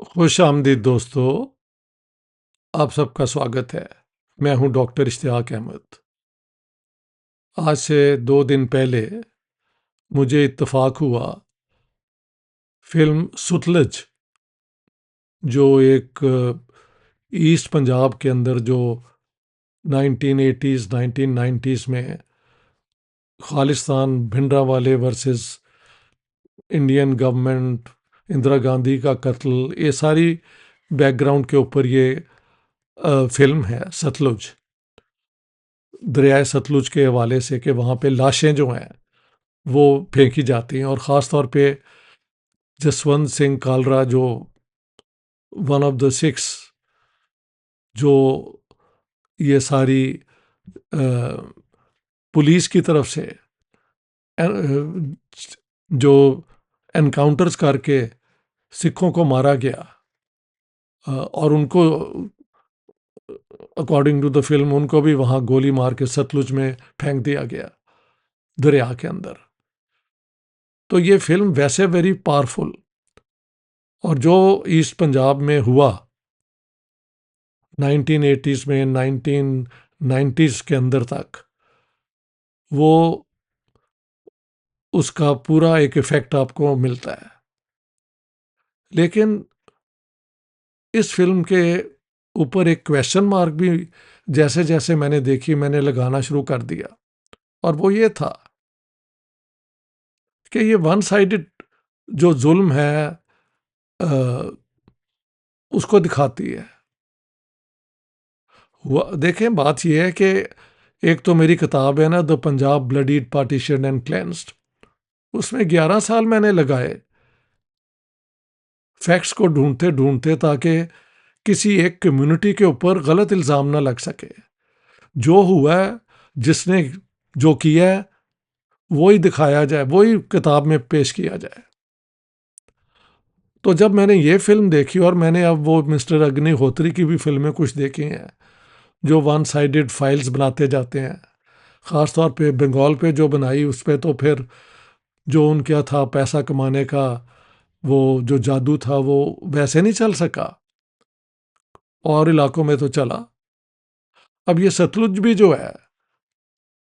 खुश आमदीद दोस्तों, आप सबका स्वागत है। मैं हूं डॉक्टर इश्तियाक अहमद। आज से 2 दिन पहले मुझे इत्तेफाक हुआ फिल्म सुतलज, जो एक ईस्ट पंजाब के अंदर जो 1980s 1990s में Khalistan Bhindranwale versus Indian government, Indira Gandhi का कत्ल, ये सारी बैकग्राउंड के ऊपर ये फिल्म है सतलुज। दरियाए सतलुज के हवाले से कि वहाँ पे लाशें जो हैं वो फेंकी जाती हैं, और ख़ास तौर पे जसवंत सिंह कालरा, जो वन ऑफ द सिक्स, जो ये सारी पुलिस की तरफ से जो एनकाउंटर्स करके सिखों को मारा गया, और उनको अकॉर्डिंग टू द फिल्म उनको भी वहाँ गोली मार के सतलुज में फेंक दिया गया, दरिया के अंदर। तो ये फिल्म वैसे वेरी पावरफुल, और जो ईस्ट पंजाब में हुआ 1980s में 1990s के अंदर तक, वो उसका पूरा एक इफेक्ट आपको मिलता है। लेकिन इस फिल्म के ऊपर एक क्वेश्चन मार्क भी जैसे जैसे मैंने देखी, मैंने लगाना शुरू कर दिया, और वो ये था कि ये वन साइडेड जो जुल्म है उसको दिखाती है। देखें, बात यह है कि एक तो मेरी किताब है ना, the Punjab bloodied partition and cleansed, उसमें 11 साल मैंने लगाए फैक्ट्स को ढूंढते ढूंढते, ताकि किसी एक कम्युनिटी के ऊपर गलत इल्ज़ाम ना लग सके। जो हुआ है, जिसने जो किया है, वही दिखाया जाए, वही किताब में पेश किया जाए। तो जब मैंने ये फिल्म देखी, और मैंने अब वो मिस्टर अग्निहोत्री की भी फिल्में कुछ देखी हैं जो वन साइडेड फाइल्स बनाते जाते हैं, ख़ास तौर पे बंगाल पे जो बनाई, उस पे तो फिर जो उनका था पैसा कमाने का वो जो जादू था, वो वैसे नहीं चल सका, और इलाकों में तो चला। अब ये सतलुज भी जो है,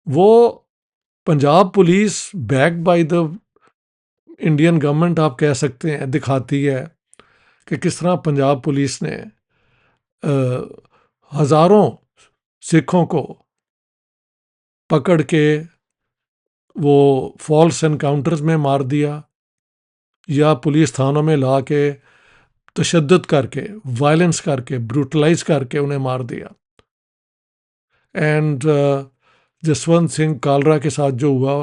वो Punjab police back by the Indian government आप कह सकते हैं, दिखाती है कि किस तरह पंजाब पुलिस ने हजारों सिखों को पकड़ के वो फॉल्स एनकाउंटर्स में मार दिया, या पुलिस थानों में ला के तशद्दुद करके, वायलेंस करके, ब्रूटलाइज करके उन्हें मार दिया। एंड जसवंत सिंह कालरा के साथ जो हुआ,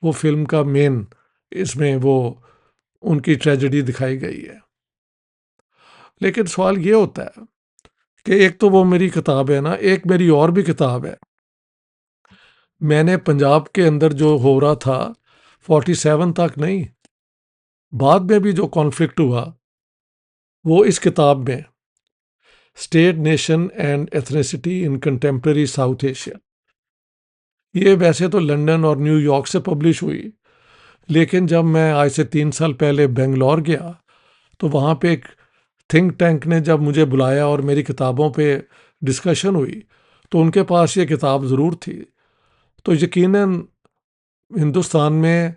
वो फिल्म का मेन, इसमें वो उनकी ट्रेजेडी दिखाई गई है। लेकिन सवाल ये होता है कि एक तो वो मेरी किताब है ना, एक मेरी और भी किताब है। मैंने पंजाब के अंदर जो हो रहा था 47 तक नहीं, बाद में भी जो कॉन्फ्लिक्ट हुआ, वो इस किताब में state, nation and ethnicity in contemporary south Asia, ये वैसे तो लंदन और न्यूयॉर्क से पब्लिश हुई, लेकिन जब मैं आज से 3 साल पहले बेंगलोर गया, तो वहाँ पे एक थिंक टैंक ने जब मुझे बुलाया और मेरी किताबों पे डिस्कशन हुई, तो उनके पास ये किताब ज़रूर थी। तो यकीनन हिंदुस्तान में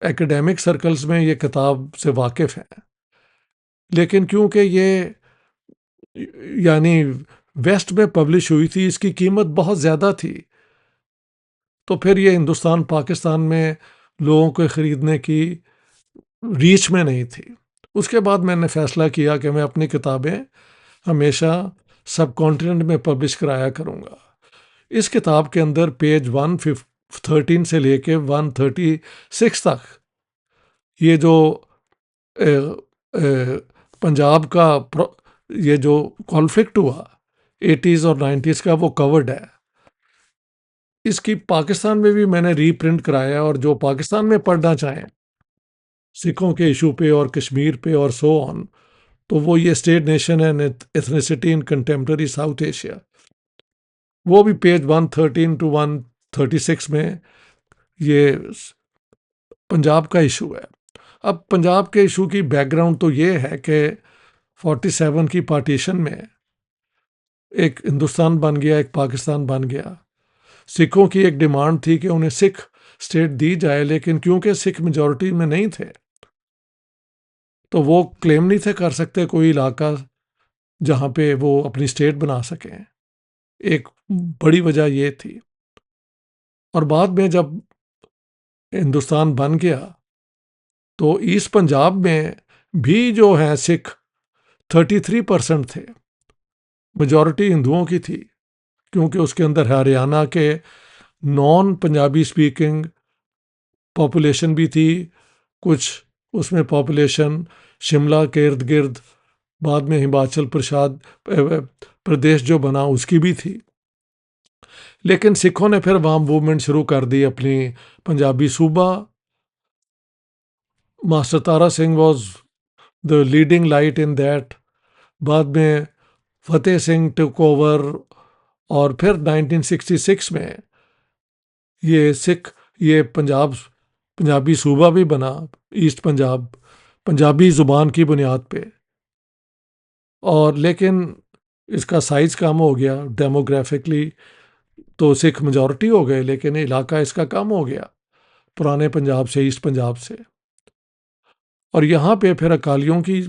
एकेडमिक सर्कल्स में ये किताब से वाकिफ़ हैं, लेकिन क्योंकि ये यानी वेस्ट में पब्लिश हुई थी, इसकी कीमत बहुत ज़्यादा थी, तो फिर ये हिंदुस्तान पाकिस्तान में लोगों को ख़रीदने की रीच में नहीं थी। उसके बाद मैंने फ़ैसला किया कि मैं अपनी किताबें हमेशा सब कॉन्टिनेंट में पब्लिश कराया करूँगा। इस किताब के अंदर पेज 113 से लेके 136 तक ये जो अ, अ, पंजाब का ये जो कॉन्फ्लिक्ट हुआ 80s और 90s का, वो कवर्ड है। इसकी पाकिस्तान में भी मैंने रीप्रिंट कराया, और जो पाकिस्तान में पढ़ना चाहें सिखों के इशू पे और कश्मीर पे और सो ऑन, तो वो ये state, nation and ethnicity in contemporary south Asia, वो भी पेज 113 टू 136 में ये पंजाब का इशू है। अब पंजाब के इशू की बैकग्राउंड तो ये है कि 47 की पार्टीशन में एक हिंदुस्तान बन गया, एक पाकिस्तान बन गया। सिखों की एक डिमांड थी कि उन्हें सिख स्टेट दी जाए, लेकिन क्योंकि सिख मेजॉरिटी में नहीं थे तो वो क्लेम नहीं थे कर सकते कोई इलाका जहाँ पे वो अपनी स्टेट बना सकें। एक बड़ी वजह ये थी। और बाद में जब हिंदुस्तान बन गया तो ईस्ट पंजाब में भी जो है सिख 33% थे, मेजॉरिटी हिंदुओं की थी, क्योंकि उसके अंदर हरियाणा के नॉन पंजाबी स्पीकिंग पॉपुलेशन भी थी, कुछ उसमें पॉपुलेशन शिमला के इर्द गिर्द बाद में हिमाचल प्रदेश जो बना उसकी भी थी। लेकिन सिखों ने फिर वहाँ मूवमेंट शुरू कर दी अपनी पंजाबी सूबा। Master Tara Singh was the leading light in that. बाद में फतेह सिंह टुक ओवर और फिर 1966 में ये पंजाबी सूबा भी बना, ईस्ट पंजाब, पंजाबी ज़ुबान की बुनियाद पे। और लेकिन इसका साइज कम हो गया डेमोग्राफिकली, तो सिख मेजॉरिटी हो गए लेकिन इलाका इसका कम हो गया पुराने पंजाब से, ईस्ट पंजाब से। और यहाँ पे फिर अकालियों की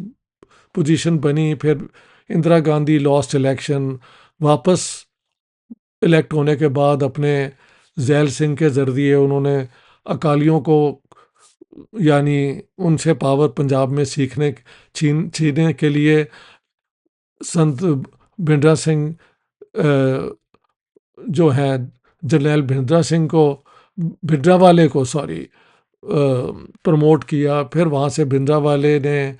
पोजीशन बनी। फिर इंदिरा गांधी लॉस्ट इलेक्शन, वापस इलेक्ट होने के बाद अपने जैल सिंह के जरिए उन्होंने अकालियों को, यानी उनसे पावर पंजाब में छीनने के लिए संत भिंडरा सिंह जो है जरनैल भिंडरावाले को प्रमोट किया। फिर वहाँ से भिंडरावाले ने,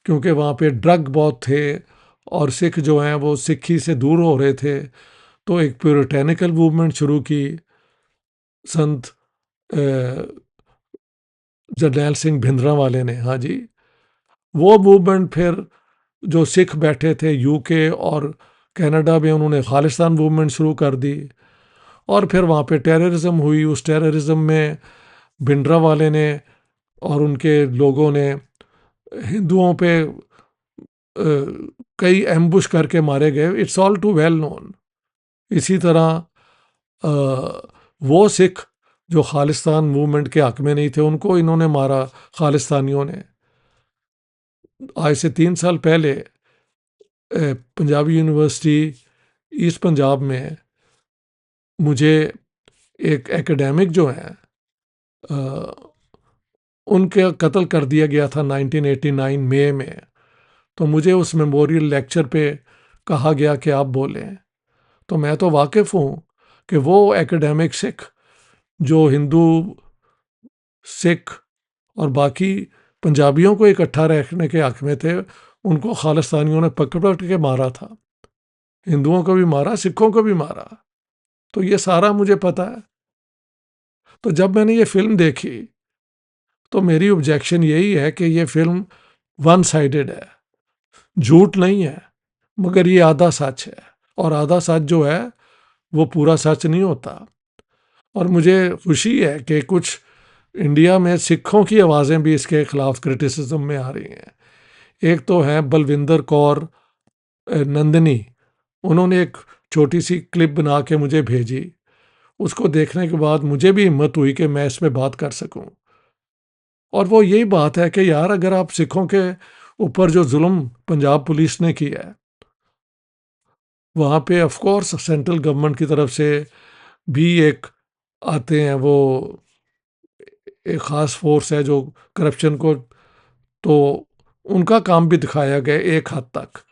क्योंकि वहाँ पे ड्रग बहुत थे और सिख जो हैं वो सिक्खी से दूर हो रहे थे, तो एक प्यूरिटेनिकल मूवमेंट शुरू की संत जरनैल सिंह भिंडरावाले ने। हाँ जी, वो मूवमेंट फिर जो सिख बैठे थे यूके और कनाडा में, उन्होंने खालिस्तान मूवमेंट शुरू कर दी। और फिर वहाँ पे टेररिज्म हुई। उस टेररिज्म में भिंडरावाले ने और उनके लोगों ने हिंदुओं पे कई एम्बुश करके मारे गए। It's all too well known. इसी तरह वो सिख जो खालिस्तान मूवमेंट के हक में नहीं थे उनको इन्होंने मारा, खालिस्तानियों ने। आज से 3 साल पहले पंजाबी यूनिवर्सिटी ईस्ट पंजाब में मुझे एक एकेडमिक जो हैं उनके कत्ल कर दिया गया था 1989 मई में। तो मुझे उस मेमोरियल लेक्चर पे कहा गया कि आप बोलें। तो मैं तो वाकिफ़ हूँ कि वो एकेडमिक सिख जो हिंदू, सिख और बाकी पंजाबियों को इकट्ठा रखने के हक में थे, उनको खालिस्तानियों ने पकड़ पकड़ के मारा था। हिंदुओं को भी मारा, सिखों को भी मारा। तो ये सारा मुझे पता है। तो जब मैंने ये फिल्म देखी तो मेरी ऑब्जेक्शन यही है कि ये फिल्म वन साइडेड है, झूठ नहीं है, मगर ये आधा सच है। और आधा सच जो है वो पूरा सच नहीं होता। और मुझे खुशी है कि कुछ इंडिया में सिखों की आवाज़ें भी इसके खिलाफ क्रिटिसिज्म में आ रही हैं। एक तो है बलविंदर कौर नंदनी, उन्होंने एक छोटी सी क्लिप बना के मुझे भेजी। उसको देखने के बाद मुझे भी हिम्मत हुई कि मैं इस पे बात कर सकूं। और वो यही बात है कि यार, अगर आप सिखों के ऊपर जो जुल्म पंजाब पुलिस ने किया है, वहाँ पे ऑफ कोर्स सेंट्रल गवर्नमेंट की तरफ से भी एक आते हैं, वो एक ख़ास फोर्स है जो करप्शन को, तो उनका काम भी दिखाया गया एक हद तक।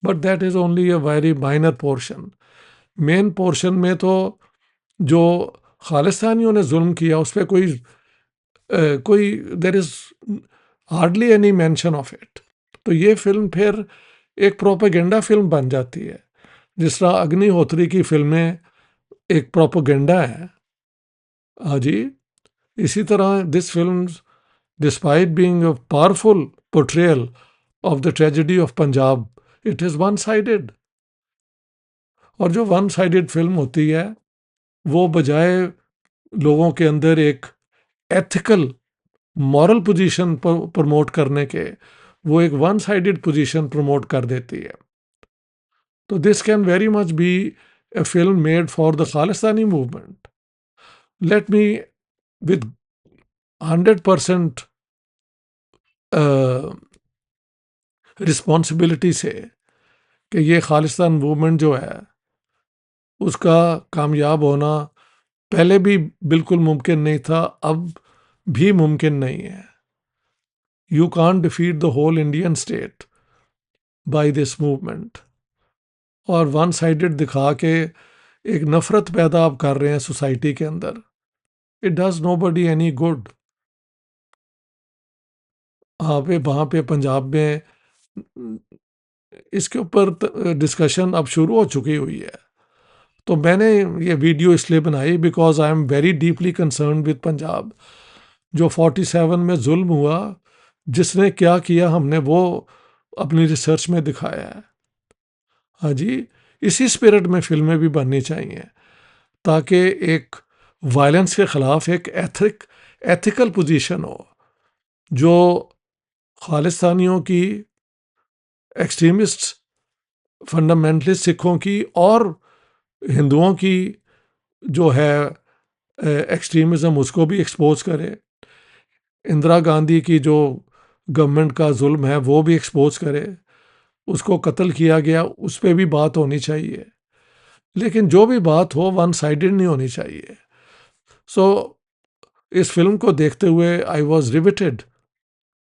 But that is only a very minor portion. Main portion में तो जो खालिस्तानियों ने जुल्म किया उस पर कोई there is hardly any mention of it. तो ये फिल्म फिर एक प्रोपेगेंडा फिल्म बन जाती है, जिस तरह अग्निहोत्री की फिल्में एक प्रोपेगेंडा है। हाँ जी, इसी तरह this film, despite being a powerful portrayal of the tragedy of Punjab, it is one sided. और जो वन साइडेड फिल्म होती है वो बजाय लोगों के अंदर एक एथिकल मॉरल पोजीशन पर प्रमोट करने के, वो एक वन साइडेड पोजीशन प्रमोट कर देती है। तो this can very much be a film made for the Khalistani movement. Let me, with 100% responsibility से, कि ये खालिस्तान मूवमेंट जो है उसका कामयाब होना पहले भी बिल्कुल मुमकिन नहीं था, अब भी मुमकिन नहीं है। You can't defeat the whole Indian state by this movement. और वन साइडेड दिखा के एक नफरत पैदा आप कर रहे हैं सोसाइटी के अंदर। It does nobody any good. वहाँ पे पंजाब में इसके ऊपर डिस्कशन अब शुरू हो चुकी हुई है। तो मैंने ये वीडियो इसलिए बनाई because I am very deeply concern with Punjab. जो 47 में जुल्म हुआ, जिसने क्या किया हमने वो अपनी रिसर्च में दिखाया है। हाँ जी, इसी स्पिरिट में फिल्में भी बननी चाहिए, ताकि एक वायलेंस के ख़िलाफ़ एक एथिकल पोजीशन हो, जो खालिस्तानियों की, एक्सट्रीमिस्ट फंडामेंटलिस्ट सिखों की और हिंदुओं की जो है एक्सट्रीमिज़म, उसको भी एक्सपोज करे। इंदिरा गांधी की जो गवर्नमेंट का जुल्म है वो भी एक्सपोज करे। उसको कत्ल किया गया, उस पर भी बात होनी चाहिए। लेकिन जो भी बात हो वन साइडेड नहीं होनी चाहिए। सो इस फिल्म को देखते हुए I was riveted,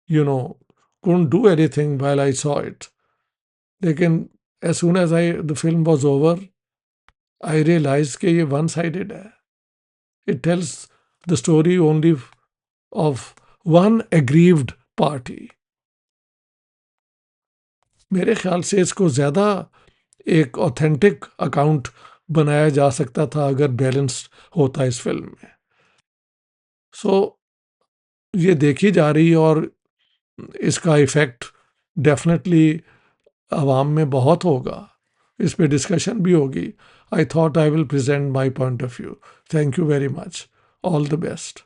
you know, couldn't do anything while I saw it. लेकिन as soon as the film was over, I realized कि ये वन साइडेड है। It tells the story only of one aggrieved party. मेरे ख्याल से इसको ज़्यादा एक ऑथेंटिक अकाउंट बनाया जा सकता था अगर बैलेंस होता इस फिल्म में। सो ये देखी जा रही, और इसका इफ़ेक्ट डेफिनेटली आवाम में बहुत होगा। इस पे डिस्कशन भी होगी। I thought I will present my point of view. Thank you very much. All the best.